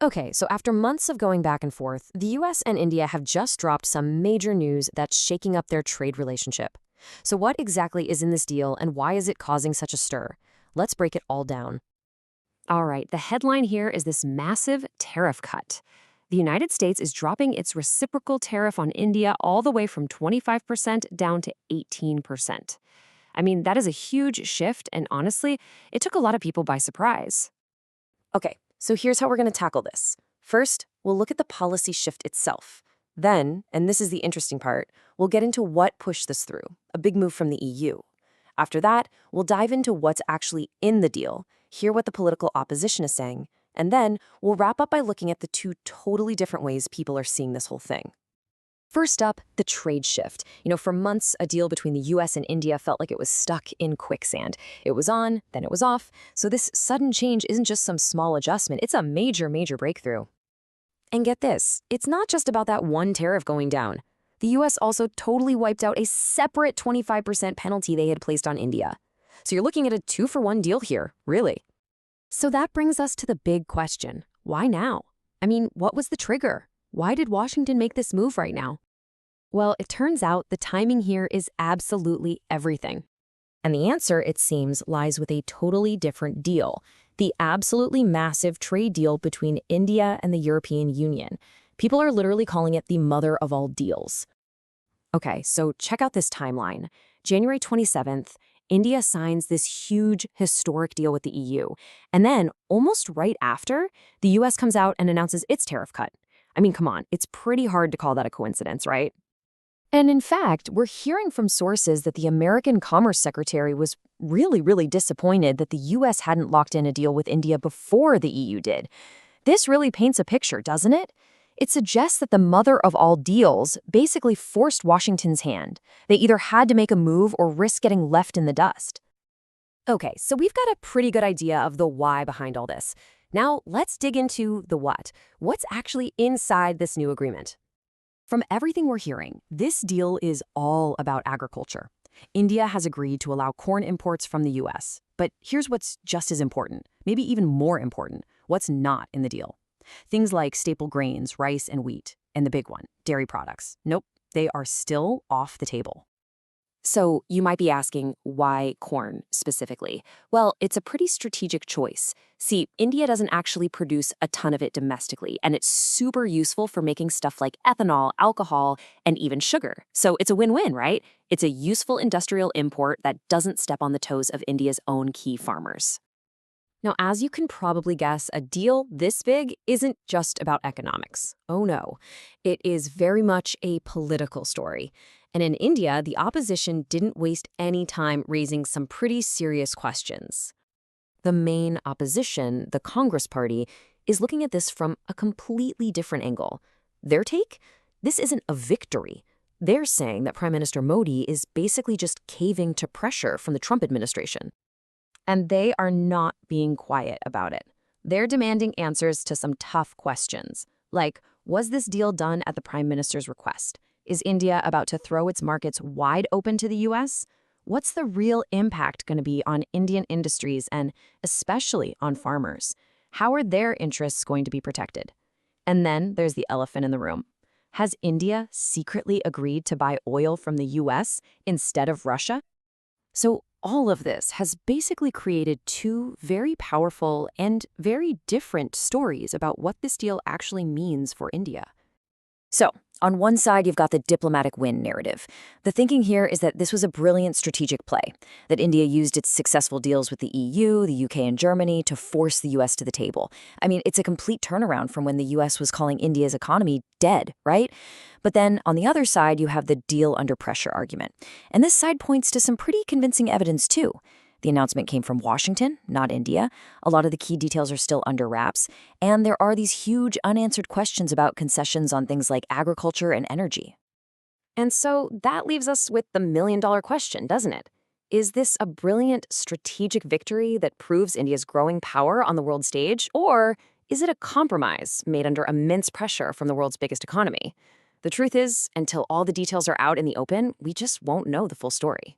Okay, so after months of going back and forth, the US and India have just dropped some major news that's shaking up their trade relationship. So, what exactly is in this deal and why is it causing such a stir? Let's break it all down. All right, the headline here is this massive tariff cut. The United States is dropping its reciprocal tariff on India all the way from 25% down to 18%. I mean, that is a huge shift, and honestly, it took a lot of people by surprise. Okay, so here's how we're going to tackle this. First, we'll look at the policy shift itself. Then, and this is the interesting part, we'll get into what pushed this through, a big move from the EU. After that, we'll dive into what's actually in the deal, hear what the political opposition is saying, and then we'll wrap up by looking at the two totally different ways people are seeing this whole thing. First up, the trade shift. For months, a deal between the US and India felt like it was stuck in quicksand. It was on, then it was off. So this sudden change isn't just some small adjustment, it's a major, major breakthrough. And get this, it's not just about that one tariff going down. The US also totally wiped out a separate 25% penalty they had placed on India. So you're looking at a two-for-one deal here, really. So that brings us to the big question. Why now? I mean, what was the trigger? Why did Washington make this move right now? Well, it turns out the timing here is absolutely everything. And the answer, it seems, lies with a totally different deal. The absolutely massive trade deal between India and the European Union. People are literally calling it the mother of all deals. Okay, so check out this timeline. January 27th, India signs this huge, historic deal with the EU. And then, almost right after, the US comes out and announces its tariff cut. I mean, come on, it's pretty hard to call that a coincidence, right? And in fact, we're hearing from sources that the American Commerce Secretary was really disappointed that the US hadn't locked in a deal with India before the EU did. This really paints a picture, doesn't it? It suggests that the mother of all deals basically forced Washington's hand. They either had to make a move or risk getting left in the dust. Okay, so we've got a pretty good idea of the why behind all this. Now, let's dig into the what. What's actually inside this new agreement? From everything we're hearing, this deal is all about agriculture. India has agreed to allow corn imports from the US. But here's what's just as important, maybe even more important, what's not in the deal. Things like staple grains, rice, and wheat. And the big one, dairy products. Nope, they are still off the table. So you might be asking, why corn specifically? Well, it's a pretty strategic choice. See, India doesn't actually produce a ton of it domestically, and it's super useful for making stuff like ethanol, alcohol, and even sugar. So it's a win-win, right? It's a useful industrial import that doesn't step on the toes of India's own key farmers. Now, as you can probably guess, a deal this big isn't just about economics. Oh no, it is very much a political story. And in India, the opposition didn't waste any time raising some pretty serious questions. The main opposition, the Congress Party, is looking at this from a completely different angle. Their take? This isn't a victory. They're saying that Prime Minister Modi is basically just caving to pressure from the Trump administration. And they are not being quiet about it. They're demanding answers to some tough questions, like, was this deal done at the Prime Minister's request? Is India about to throw its markets wide open to the US? What's the real impact going to be on Indian industries and especially on farmers? How are their interests going to be protected? And then there's the elephant in the room. Has India secretly agreed to buy oil from the US instead of Russia? So all of this has basically created two very powerful and very different stories about what this deal actually means for India. So, on one side, you've got the diplomatic win narrative. The thinking here is that this was a brilliant strategic play, that India used its successful deals with the EU, the UK, and Germany to force the US to the table. I mean, it's a complete turnaround from when the US was calling India's economy dead, right? But then, on the other side, you have the deal under pressure argument. And this side points to some pretty convincing evidence, too. The announcement came from Washington, not India. A lot of the key details are still under wraps. And there are these huge unanswered questions about concessions on things like agriculture and energy. And so that leaves us with the million-dollar question, doesn't it? Is this a brilliant strategic victory that proves India's growing power on the world stage? Or is it a compromise made under immense pressure from the world's biggest economy? The truth is, until all the details are out in the open, we just won't know the full story.